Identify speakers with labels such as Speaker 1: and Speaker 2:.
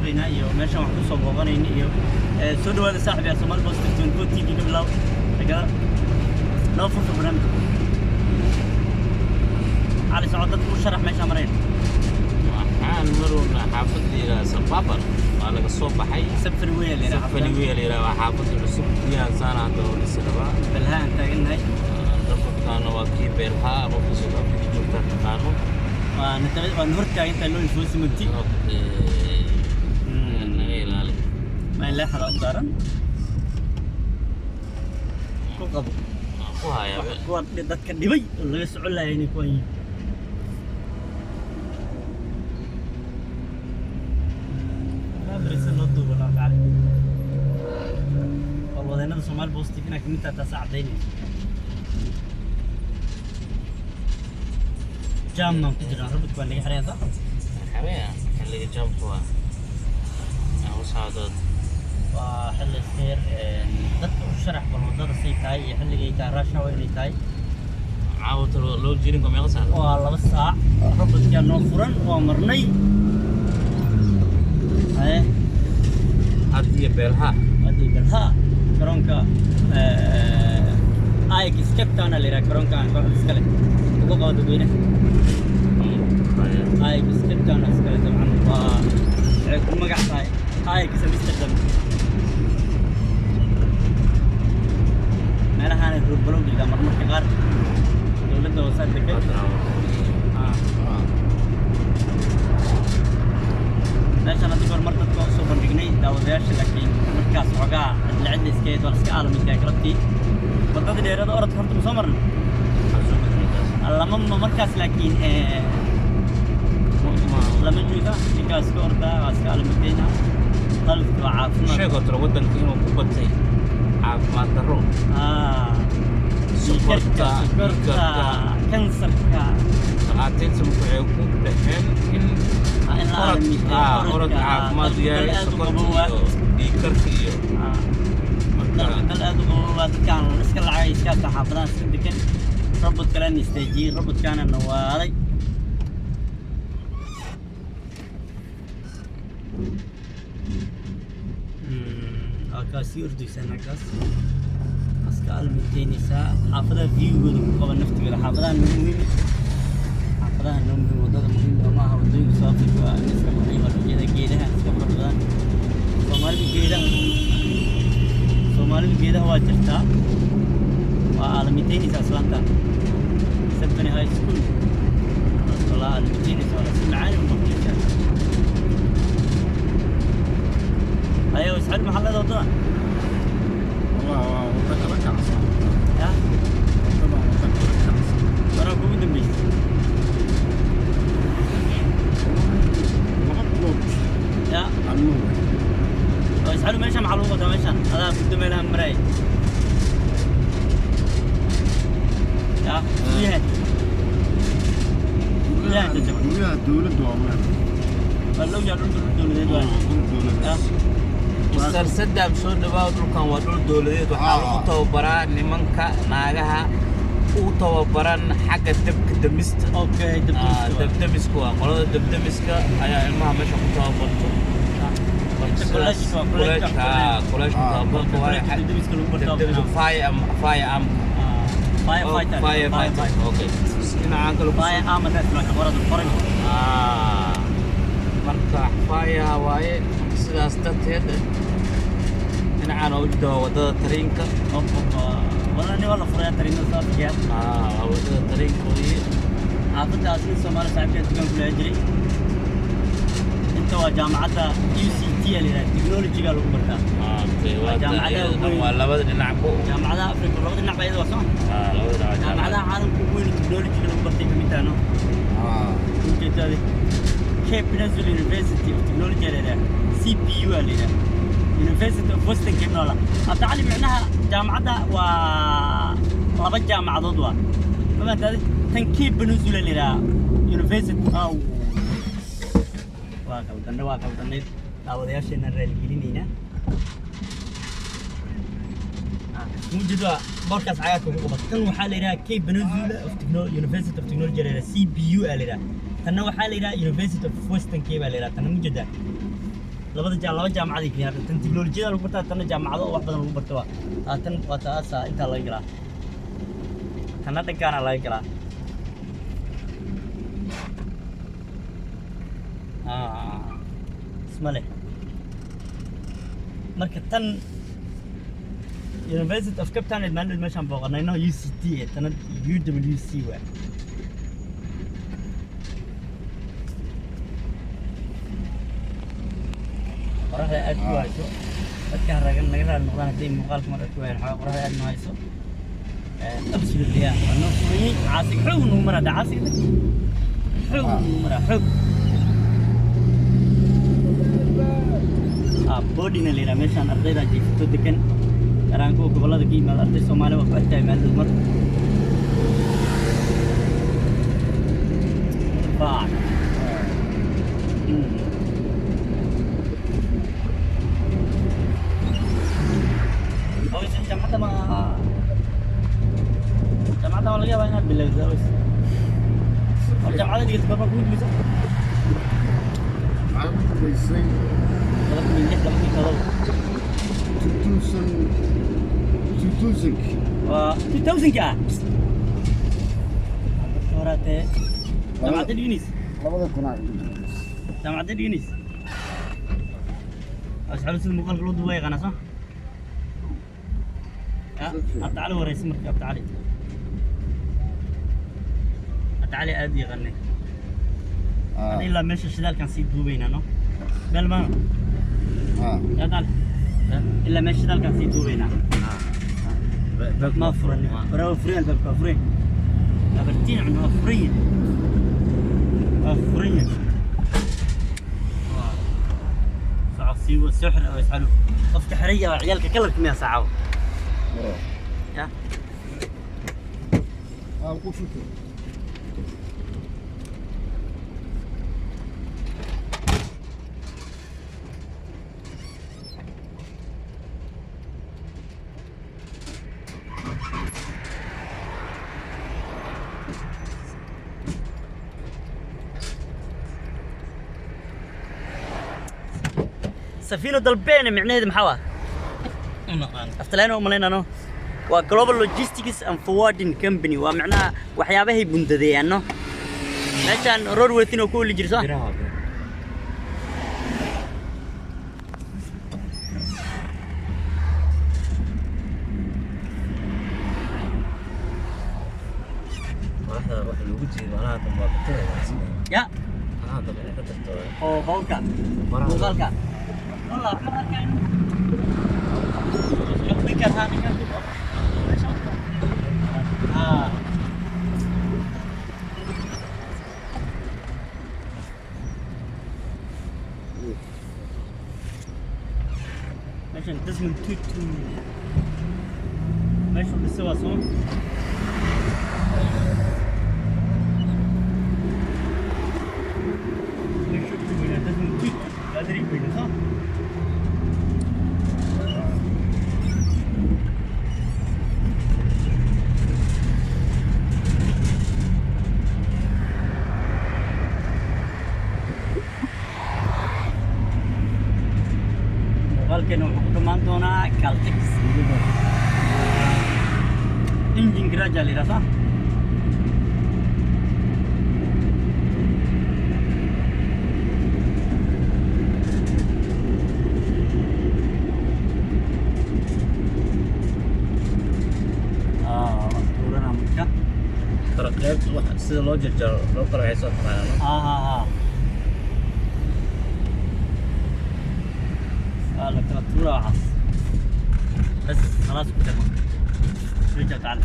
Speaker 1: duubeyna iyo meeshan wax ku soo booqanayna iyo soo dhawaada saaxiib ya Soomaali Post TV ka bilaw tagada loo furto barnaamij على سعودة وشرح ما شامرين.
Speaker 2: waxaan maruna xaafadda Sababar waa laga soo baxay
Speaker 1: Safariweel
Speaker 2: waa xaafadda cusub iyaan saanaad oo dhisnaa
Speaker 1: balhaan taaganay
Speaker 2: dadkana waa kii beerha qofka soo dhaafay joogta taqaano
Speaker 1: waan horta inta loo ifoosi mugti
Speaker 2: ilaali
Speaker 1: ma la xada daran ku qabo
Speaker 2: ku haya
Speaker 1: kuwa dadka dhibay laga socon lahayn kuwan والله Soomaali Post فينا كمية تساعد ديني جامنا كجرا ربط كون لي حريصة
Speaker 2: حريصة اللي جام هو أو سعادة
Speaker 1: وحل الخير ضد الشرح بالوضع السيتاي حل لي تاراشة وين تاي
Speaker 2: عاود لو جيرينكم يا غسان
Speaker 1: والله بس ساعة ربط كان نوفرن ومرني هاي
Speaker 2: هذه بيرها
Speaker 1: كرونكا آيك سكبتانا اللي كرونكا سكلة وقوة دوينة آيك سكبتانا سكلة طبعا وعكم مقعد آيك سبيستخدم ما لها هذا البلوغ إذا مرمى كغار دولة وصلت كده ليش أنا تقول مرة تقول سوبر بيجني داودياش لكن مركز وقع العدل سكيت ولا سكالة من كاكرتي بدأت ديرة دورة خرط مسمر لما مركز لكن لما جوزا مركز كوردا سكالة مدينة طلب وعافنا
Speaker 2: شيء قلت له ودن كينو كوبتي عاف ما ترو سكرتا كانسر عاتين سمكوا بهم إن أورد عافماد يا سكرتا ديكرتي
Speaker 1: دل أدو كان نسك العايش كان حافظان سندكن ربط كلام يستجير ربط كان النواري أكاسي أردو سنة كاس أسكال 200 ساعة حافظة فيو قبل نفتي ولا حافظة مهم حافظة مهم وضد مهم وما هو ضيق صافي ونسك مهم ولا جيدها نسك رمضان Soomaali geeda waa jirtaa waa aalamiinteynaysa islaanta sabtani high school wala aalamiinteynaysa wala si macaan u qabtaysa ayo isxal maxallada wadada
Speaker 3: waa wadada kacsan
Speaker 1: ya bara kugu dambeysay ya اسحلوا ماشي معلومة ده ماشي هذا بدو ميلها مراي يا وياه
Speaker 3: وياه الدولة دوامات
Speaker 1: فلو جالون الدولة دوامات
Speaker 2: مستر سدام سو دبا دولكان waa dhul dawladeed waxa uu tababaraa nimanka naagaha uu tababaran xagga dabka damista
Speaker 1: okay
Speaker 2: dabdamiska waa qolada dabdamiska ayaa ilmaha meesha ku tababarto كلاش طابق واي فاي اوكي هنا عندنا
Speaker 1: فاي ام تسمع خبرات الفرن
Speaker 2: marka faya waaye sidaas dadteed in aan wajdo wadada tareenka
Speaker 1: wala furaya tareenka saafiya
Speaker 2: wadada tareenka oo
Speaker 1: عافت أصلي Soomaali saaxiibka dukaan kula jiray inta waa jaamacadda UCT اللي تكنولوجيا lagu bartaa
Speaker 2: jaamacadda waa labada dhinac
Speaker 1: jaamacadda Afrika labada dhinac bay wada soo
Speaker 2: labada dhinac
Speaker 1: jaamacadda caalamka ugu weyn technology lagu bartay kamid taano inta Cape Peninsula University of Technology CPU University of Western Cape التعليم معناها جامعتها ولابد جامعة ضدها فما هذه تنكيب بنزول University أو واقع وطني أو دياشنا الرجالين موجودة بركز عياتكم وبطن وحالة كيب بنزول of University of Technology CPU تنوع حالة University of Western Cape تنوع موجودة laba jaamacad ay keenaan tan tiknoolajiyada lagu bartaa tan jaamacado wax badan lagu barto tan waa taas inta laga galaa tan dhankaana laga galaa ismale marka tan University of Cape Town maanta meeshaan booqanayno UCT tan UWC waa qorraxda aad ku hayso dadka ragan naga raad noqdaan hadii muuqaalka mar ku weyn waxa qorraxda aad noo hayso absolutely ano furay caasig xoog noo mara caasig xoog noo mara xoog boodina leena meeshaan ardayda jiifto degan garanko gobolada ka yimaada arday Soomaali waa ku artay meel dumar baa جامعة ولا جامعة هنا بالله زاوية الجامعة دي تبقى موجود بس
Speaker 3: عام كويسين
Speaker 1: لكن من جهة لما كذا 2000 كا دكتوراتي جامعة اليونس
Speaker 3: labada kunaa
Speaker 1: جامعة اليونس أشعل سيد مقال قلود ويا غنا صح تعالى ورا اسمك تعالى تعالى أدي غني أنا إلا ماشي الشلال كان سيد دوبينا نو بل ما يا تعال إلا ماشي الشلال كان سيد دوبينا ما فرن برا فرين بقى فرين أبرتين عنه فرين فرين صعب سيو السحر أو يسحلو طفك حرية وعيالك كلك 100 ساعة يا
Speaker 3: أقول شكرا
Speaker 1: سفينة دلبين معناها محوا أفتلانه وملينا نو وGlobal Logistics and Forwarding Company ومعناها وحيابه بندديان نو ماشان رود وثينو كل جرسا يا أو بولكا بولكا والله مرة كان يقبل هذا كان ماشي لازم توتو ماشي بالسوا صون ماشي لازم توتو قادر يقول صح كانوا كمان دونا كالتكس إنجين كراجع لي راسا تورنا مكة
Speaker 2: ترى قلبت واحد سيد لو جرجر لو قرأ عيسى معنا لك ترى عص بس خلاص كده رجع تعال